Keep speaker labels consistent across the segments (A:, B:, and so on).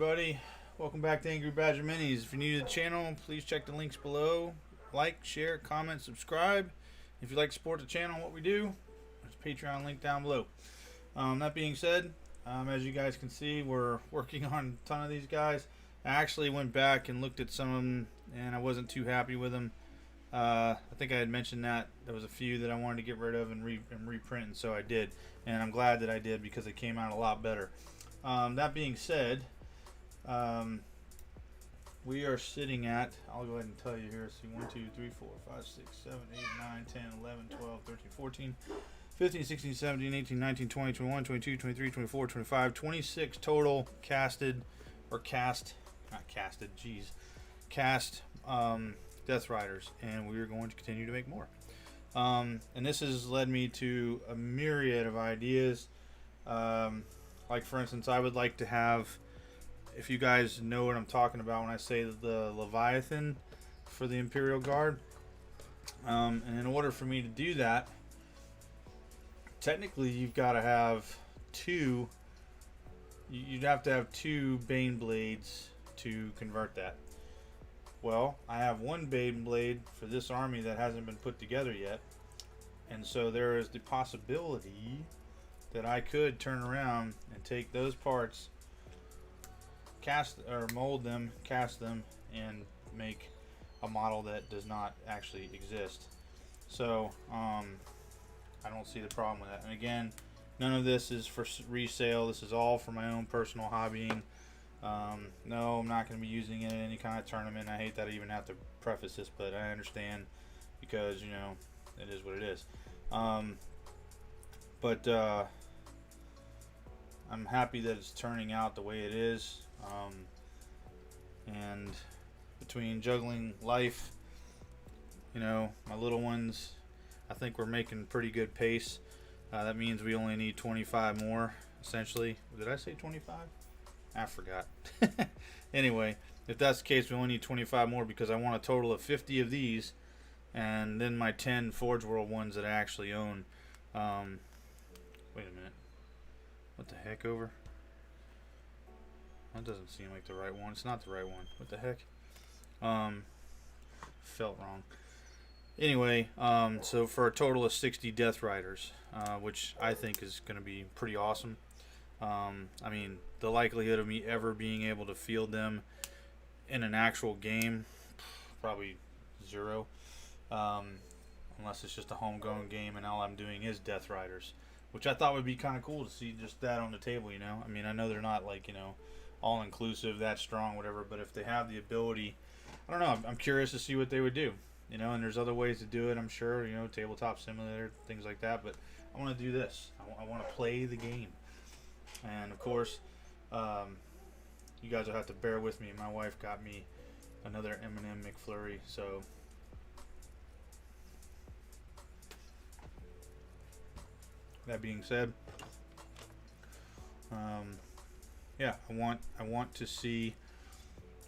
A: everybody, welcome back to Angry Badger Minis. If you're new to the channel, please check the links below. Like, share, comment, subscribe. If you'd like to support the channel and what we do, there's a Patreon link down below. That being said, as you guys can see, we're working on a ton of these guys. I actually went back and looked at some of them and I wasn't too happy with them. I think I had mentioned that there was a few that I wanted to get rid of and reprint, and so I did, and I'm glad that I did because it came out a lot better. That being said, we are sitting at, I'll go ahead and tell you here, see 1, 2, 3, 4, 5, 6, 7, 8, 9, 10, 11, 12, 13, 14, 15, 16, 17, 18, 19, 20, 21, 22, 23, 24, 25, 26 total casted, or cast, not casted, geez, cast Deathriders, and we are going to continue to make more. And this has led me to a myriad of ideas. Like for instance, I would like to have, if you guys know what I'm talking about when I say the Leviathan for the Imperial Guard, and in order for me to do that, technically you've got to have two, you'd have to have two Bane blades to convert that. Well, I have one Bane blade for this army that hasn't been put together yet, and so there is the possibility that I could turn around and take those parts, cast or mold them, cast them, and make a model that does not actually exist. So I don't see the problem with that. And again, none of this is for resale. This is all for my own personal hobbying. No, I'm not going to be using it in any kind of tournament. I hate that I even have to preface this, but I understand because, you know, it is what it is. I'm happy that it's turning out the way it is. And between juggling life, you know, my little ones, I think we're making pretty good pace. That means we only need 25 more, essentially. Did I say 25? I forgot. Anyway, if that's the case, we only need 25 more because I want a total of 50 of these, and then my 10 Forge World ones that I actually own. Wait a minute. What the heck over? That doesn't seem like the right one. It's not the right one. What the heck? Felt wrong. Anyway, so for a total of 60 Deathriders, which I think is going to be pretty awesome. I mean, the likelihood of me ever being able to field them in an actual game, probably zero, unless it's just a homegrown game and all I'm doing is Deathriders, which I thought would be kind of cool to see just that on the table, you know. I mean, I know they're not like, you know, all inclusive, that strong, whatever, but if they have the ability, I don't know, I'm curious to see what they would do, you know. And there's other ways to do it, I'm sure, you know, tabletop simulator, things like that, but I want to do this. I want to play the game. And of course, you guys will have to bear with me. My wife got me another M&M McFlurry, so that being said, yeah, I want to see,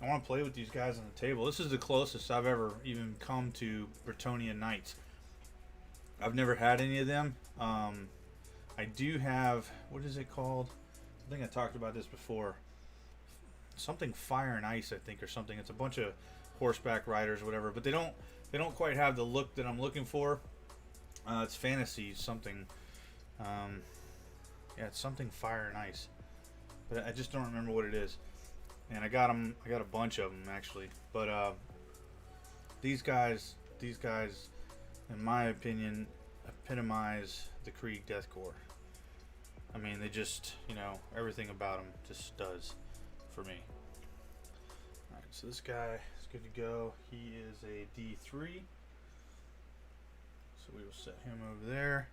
A: I want to play with these guys on the table. This is the closest I've ever even come to Bretonnian Knights. I've never had any of them. I do have, what is it called? I think I talked about this before. Something Fire and Ice, I think, or something. It's a bunch of horseback riders or whatever, but they don't quite have the look that I'm looking for. It's fantasy something. Yeah, it's something Fire and Ice, but I just don't remember what it is. And I got them. I got a bunch of them actually. But these guys, in my opinion, epitomize the Krieg Death Corps. I mean, they just, you know, everything about them just does for me. Alright, so this guy is good to go. He is a D3. So we will set him over there.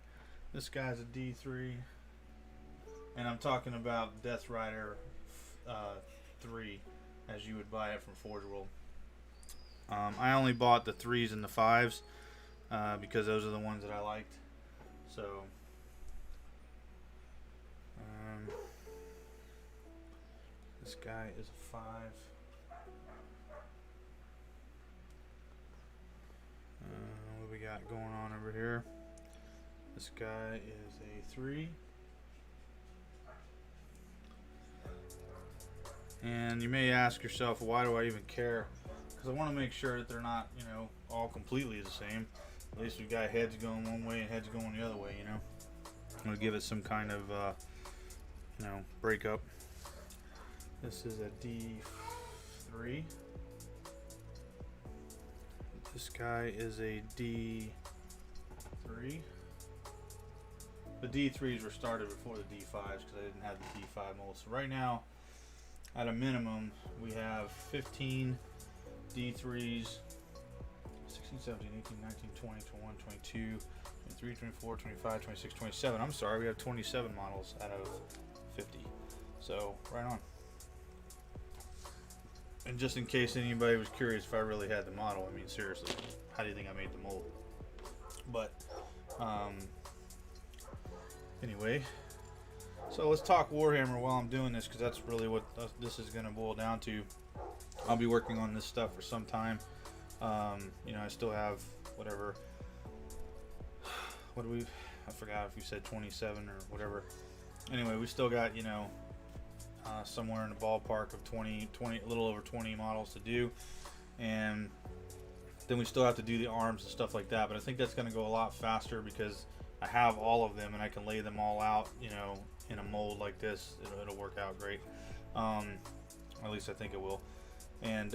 A: This guy's a D3. And I'm talking about Deathrider 3, as you would buy it from Forge World. I only bought the 3s and the 5s because those are the ones that I liked. So this guy is a 5. What we got going on over here? This guy is a 3. And you may ask yourself, why do I even care? Because I want to make sure that they're not, you know, all completely the same. At least we've got heads going one way and heads going the other way, you know. I'm going to give it some kind of, you know, breakup. This is a D3. This guy is a D3. The D3s were started before the D5s because I didn't have the D5 mold. So right now, at a minimum, we have 15 D3s, 16, 17, 18, 19, 20, 21, 22, 23, 24, 25, 26, 27. I'm sorry, we have 27 models out of 50. So, right on. And just in case anybody was curious if I really had the model, I mean, seriously, how do you think I made the mold? But, anyway, so let's talk Warhammer while I'm doing this, because that's really what this is going to boil down to. I'll be working on this stuff for some time. You know, I still have whatever. What do we? I forgot if you said 27 or whatever. Anyway, we still got, you know, somewhere in the ballpark of 20, a little over 20 models to do, and then we still have to do the arms and stuff like that. But I think that's going to go a lot faster because I have all of them and I can lay them all out, you know, in a mold like this. It'll work out great. At least I think it will. And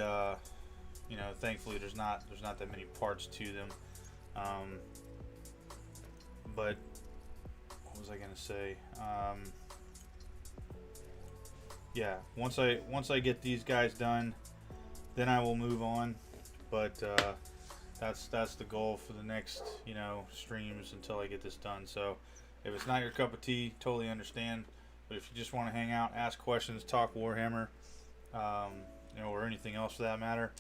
A: you know, thankfully there's not that many parts to them. But what was I gonna say? Yeah, once I get these guys done, then I will move on. But that's the goal for the next, you know, streams until I get this done. So if it's not your cup of tea, totally understand. But if you just want to hang out, ask questions, talk Warhammer, you know, or anything else for that matter,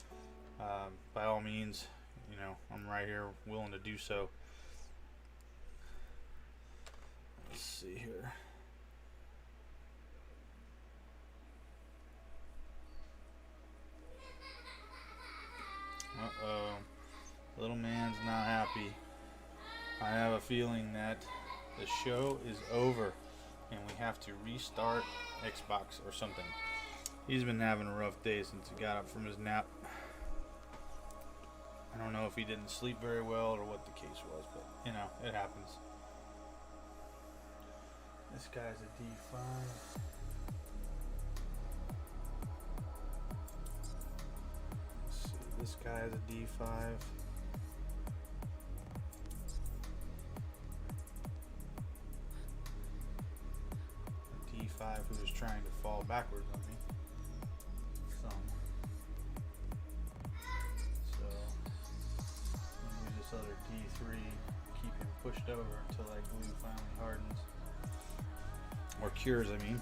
A: by all means, you know, I'm right here willing to do so. Let's see here. Uh-oh. Little man's not happy. I have a feeling that the show is over and we have to restart Xbox or something. He's been having a rough day since he got up from his nap. I don't know if he didn't sleep very well or what the case was, but you know, it happens. This guy's a D5. Let's see, this guy's a D5. A D5 who was trying to fall backwards on me. So maybe this other D3, keep him pushed over until that glue finally hardens. Or cures, I mean.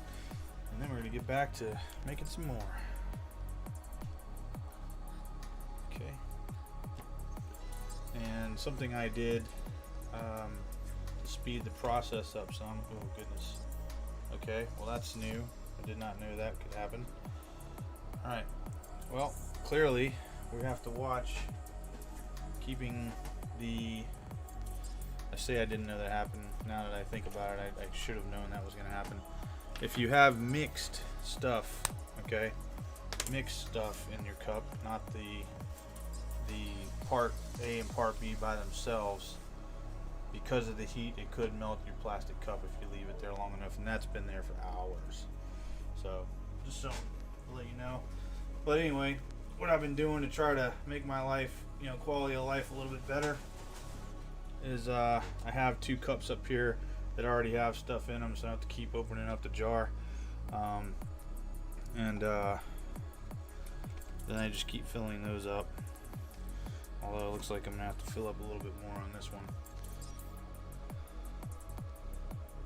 A: And then we're going to get back to making some more. Okay. And something I did to speed the process up some. Oh, goodness. Okay, well that's new. I did not know that could happen. Alright. Well, clearly we have to watch keeping the... I say I didn't know that happened. Now that I think about it, I should have known that was going to happen. If you have mixed stuff, okay, mixed stuff in your cup, not the part A and part B by themselves, because of the heat, it could melt your plastic cup if you leave it there long enough, and that's been there for hours. So, just something to let you know. But anyway, what I've been doing to try to make my life, you know, quality of life a little bit better is I have two cups up here that already have stuff in them, so I have to keep opening up the jar, and then I just keep filling those up, although it looks like I'm gonna have to fill up a little bit more on this one.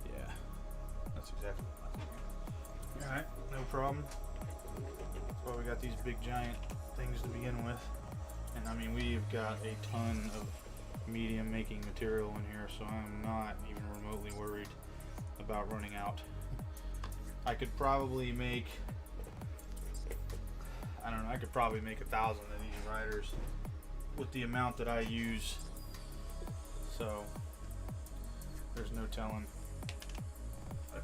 A: Yeah, that's exactly what I'm thinking. Alright, no problem. That's why we got these big giant things to begin with. And I mean, we've got a ton of medium making material in here, so I'm not even remotely worried about running out. I could probably make, I don't know, I could probably make 1,000 of these riders with the amount that I use, so there's no telling. I'd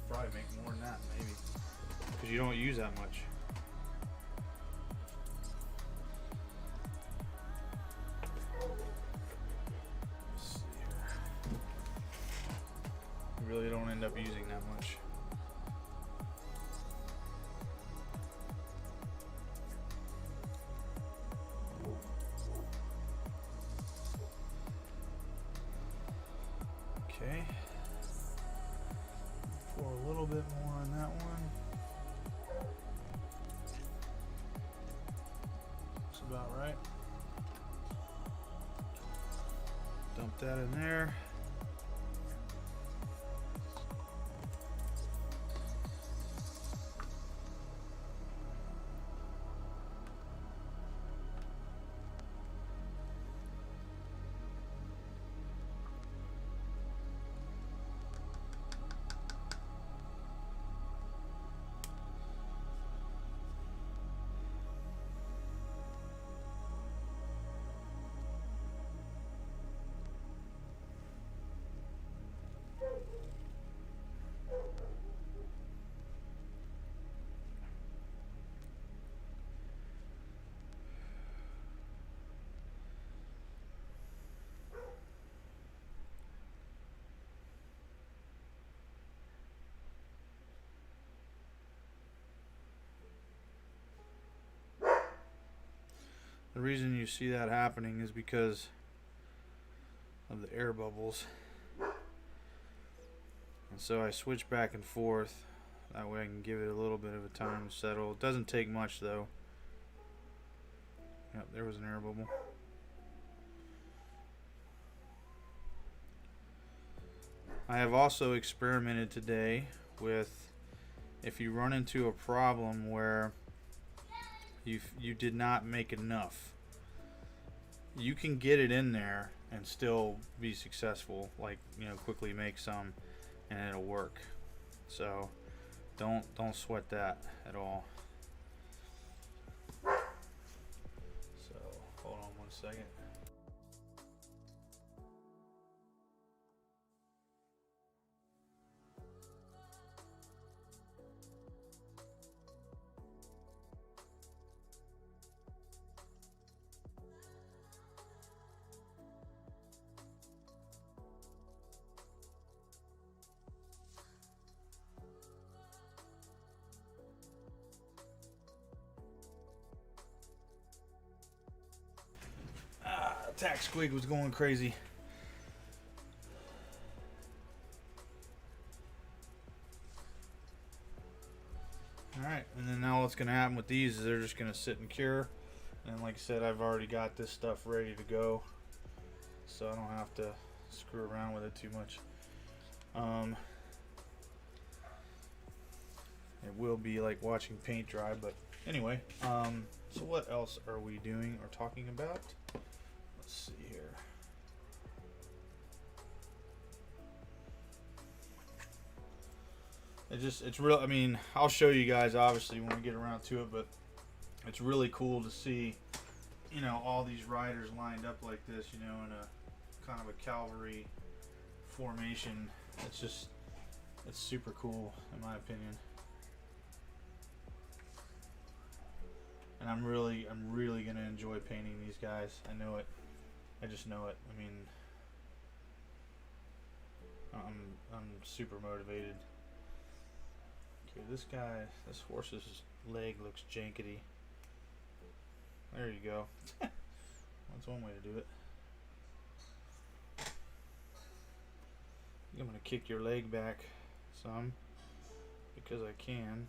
A: probably make more than that, maybe, because you don't use that much. end up using that much. Okay, pour a little bit more on that one. That's about right. Dump that in there. The reason you see that happening is because of the air bubbles. And so I switch back and forth. That way I can give it a little bit of a time to settle. It doesn't take much though. Yep, there was an air bubble. I have also experimented today with, if you run into a problem where you did not make enough, you can get it in there and still be successful, like, you know, quickly make some and it'll work. So don't sweat that at all. So hold on one second. Tack squig was going crazy. Alright, and then now what's going to happen with these is they're just going to sit and cure. And like I said, I've already got this stuff ready to go, so I don't have to screw around with it too much. It will be like watching paint dry, but anyway, so what else are we doing or talking about? Let's see here. It's real. I mean, I'll show you guys obviously when we get around to it, but it's really cool to see, you know, all these riders lined up like this, you know, in a kind of a cavalry formation. It's super cool in my opinion. And I'm really gonna enjoy painting these guys. I know it. I just know it. I mean, I'm super motivated. Okay, this horse's leg looks jankety. There you go. That's one way to do it. I'm gonna kick your leg back some because I can.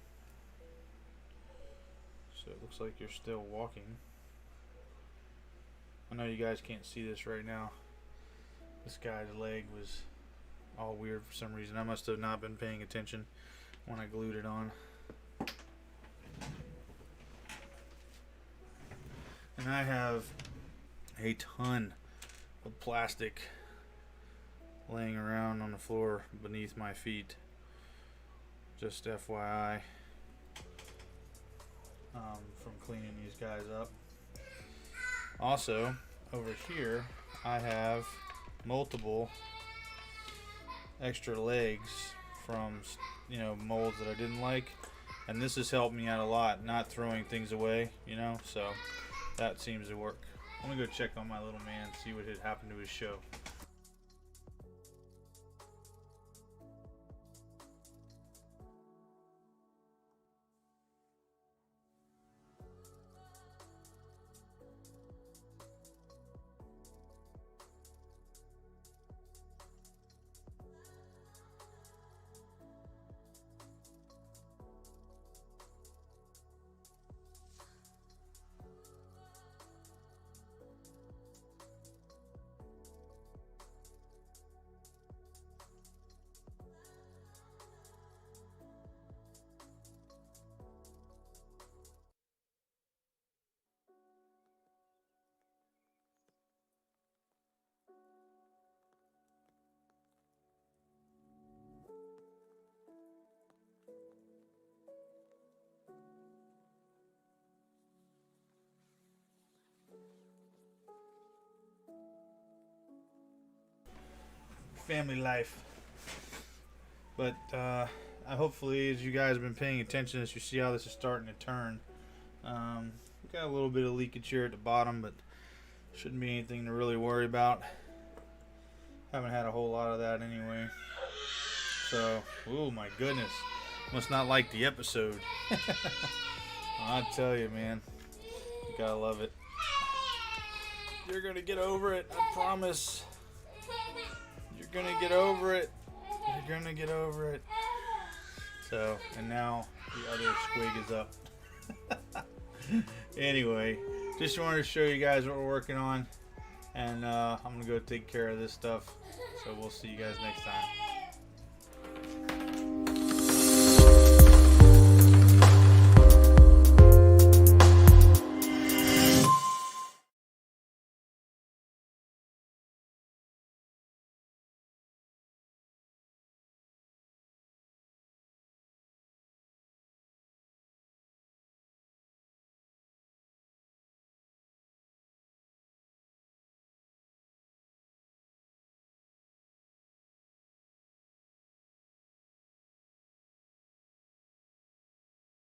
A: So it looks like you're still walking. I know you guys can't see this right now. This guy's leg was all weird for some reason. I must have not been paying attention when I glued it on. And I have a ton of plastic laying around on the floor beneath my feet. Just FYI. From cleaning these guys up. Also, over here, I have multiple extra legs from, you know, molds that I didn't like, and this has helped me out a lot, not throwing things away, you know, so that seems to work. Let me go check on my little man, see what had happened to his show. family life. But hopefully, as you guys have been paying attention, as you see how this is starting to turn, we got a little bit of leakage here at the bottom, but shouldn't be anything to really worry about. Haven't had a whole lot of that anyway. So, oh my goodness, must not like the episode. I tell you, man, you gotta love it. You're gonna get over it, I promise. You're gonna get over it. You're gonna get over it. So, and now the other squig is up. Anyway, just wanted to show you guys what we're working on, and I'm gonna go take care of this stuff. So we'll see you guys next time.